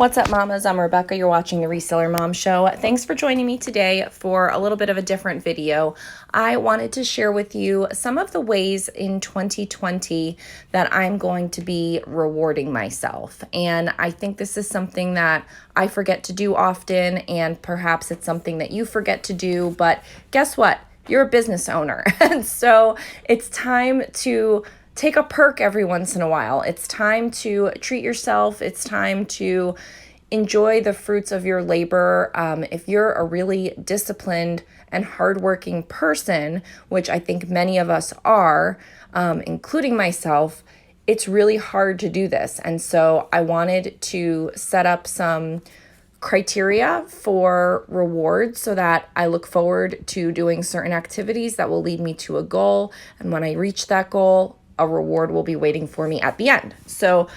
What's up, mamas? I'm Rebecca. You're watching the Reseller Mom Show. Thanks for joining me today for a little bit of a different video. I wanted to share with you some of the ways in 2020 that I'm going to be rewarding myself. And I think this is something that I forget to do often, and perhaps it's something that you forget to do, but guess what? You're a business owner. And so it's time to take a perk every once in a while. It's time to treat yourself. It's time to enjoy the fruits of your labor. If you're a really disciplined and hardworking person, which I think many of us are, including myself, it's really hard to do this. And so I wanted to set up some criteria for rewards so that I look forward to doing certain activities that will lead me to a goal. And when I reach that goal, a reward will be waiting for me at the end. So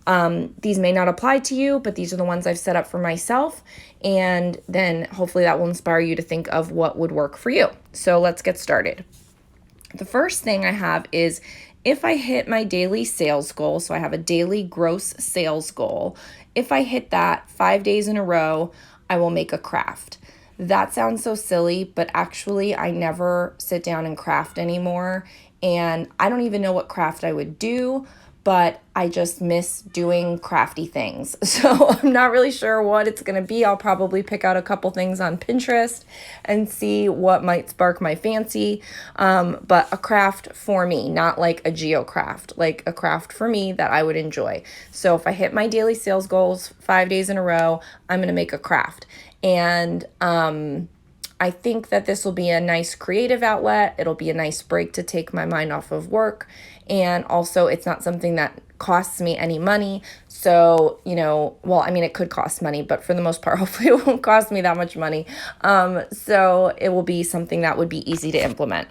these may not apply to you, but these are the ones I've set up for myself. And then hopefully that will inspire you to think of what would work for you. So let's get started. The first thing I have is if I hit my daily sales goal, so I have a daily gross sales goal, if I hit that 5 days in a row, I will make a craft. That sounds so silly, but actually I never sit down and craft anymore. And I don't even know what craft I would do, but I just miss doing crafty things. So I'm not really sure what it's going to be. I'll probably pick out a couple things on Pinterest and see what might spark my fancy. But a craft for me, not like a geocraft, like a craft for me that I would enjoy. So if I hit my daily sales goals 5 days in a row, I'm going to make a craft. And I think that this will be a nice creative outlet. It'll be a nice break to take my mind off of work. And also it's not something that costs me any money. So, it could cost money, but for the most part, hopefully it won't cost me that much money. So it will be something that would be easy to implement.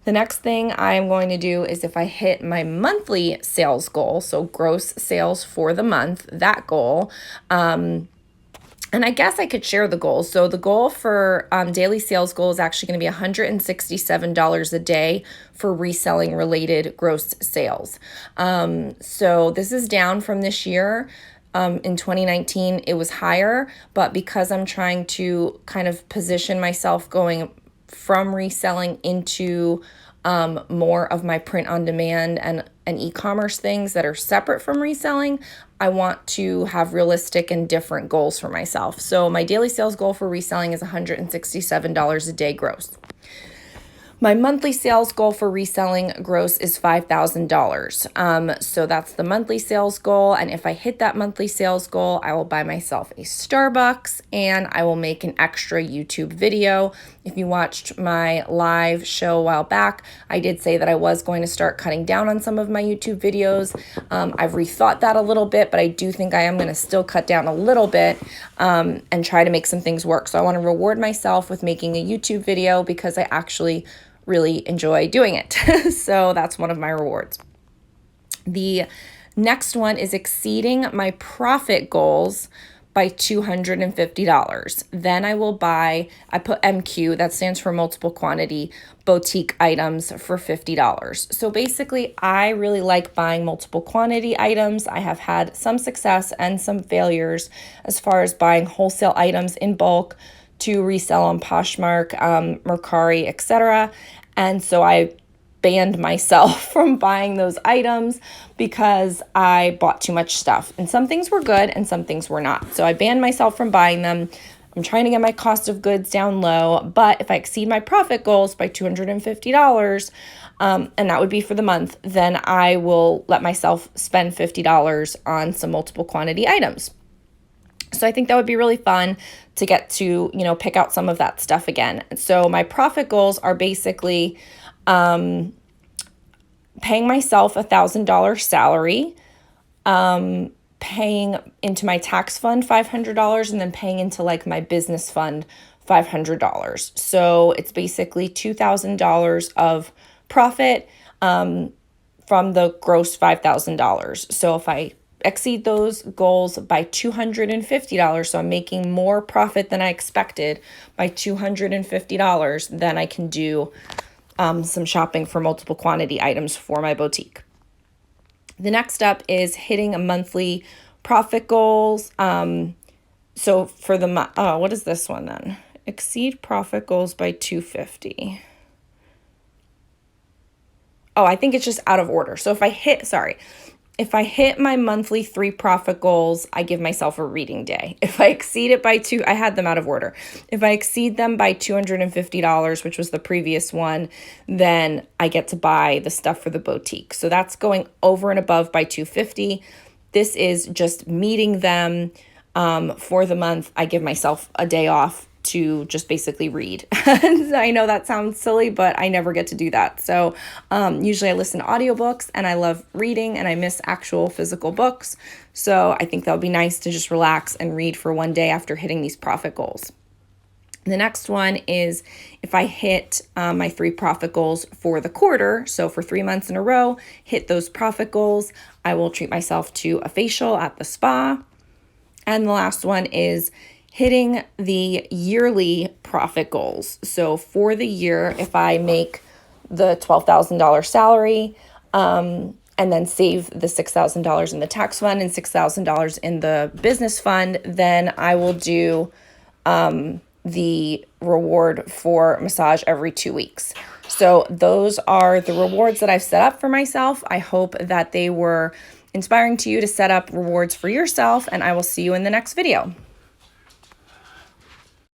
The next thing I'm going to do is if I hit my monthly sales goal, so gross sales for the month, that goal, and I guess I could share the goals. So the goal for daily sales goal is actually going to be $167 a day for reselling related gross sales. So this is down from this year. In 2019, it was higher, but because I'm trying to kind of position myself going from reselling into more of my print on demand and e-commerce things that are separate from reselling, I want to have realistic and different goals for myself. So my daily sales goal for reselling is $167 a day gross. My monthly sales goal for reselling gross is $5,000. So that's the monthly sales goal. And if I hit that monthly sales goal, I will buy myself a Starbucks and I will make an extra YouTube video. If you watched my live show a while back, I did say that I was going to start cutting down on some of my YouTube videos. I've rethought that a little bit, but I do think I am going to still cut down a little bit and try to make some things work. So I want to reward myself with making a YouTube video because I actually really enjoy doing it. So that's one of my rewards. The next one is exceeding my profit goals by $250. Then I put MQ, that stands for multiple quantity, boutique items for $50. So basically, I really like buying multiple quantity items. I have had some success and some failures as far as buying wholesale items in bulk to resell on Poshmark, Mercari, etc. And so I banned myself from buying those items because I bought too much stuff. And some things were good and some things were not. So I banned myself from buying them. I'm trying to get my cost of goods down low. But if I exceed my profit goals by $250, and that would be for the month, then I will let myself spend $50 on some multiple quantity items. So I think that would be really fun to get to, pick out some of that stuff again. So my profit goals are basically paying myself $1,000 salary, paying into my tax fund $500, and then paying into like my business fund $500. So it's basically $2,000 of profit from the gross $5,000. So if I exceed those goals by $250, so I'm making more profit than I expected by $250, then I can do some shopping for multiple quantity items for my boutique. The next up is hitting a monthly Profit goals. So for the month, oh, what is this one then? Exceed profit goals by 250. Oh, I think it's just out of order. So if I hit my monthly 3 profit goals, I give myself a reading day. If I exceed it by I had them out of order. If I exceed them by $250, which was the previous one, then I get to buy the stuff for the boutique. So that's going over and above by $250. This is just meeting them for the month. I give myself a day off to just basically read. I know that sounds silly, but I never get to do that. So usually I listen to audiobooks, and I love reading, and I miss actual physical books. So I think that would be nice to just relax and read for one day after hitting these profit goals. The next one is if I hit my 3 profit goals for the quarter, so for 3 months in a row, hit those profit goals, I will treat myself to a facial at the spa. And the last one is hitting the yearly profit goals. So for the year, if I make the $12,000 salary and then save the $6,000 in the tax fund and $6,000 in the business fund, then I will do the reward for massage every 2 weeks. So those are the rewards that I've set up for myself. I hope that they were inspiring to you to set up rewards for yourself, and I will see you in the next video.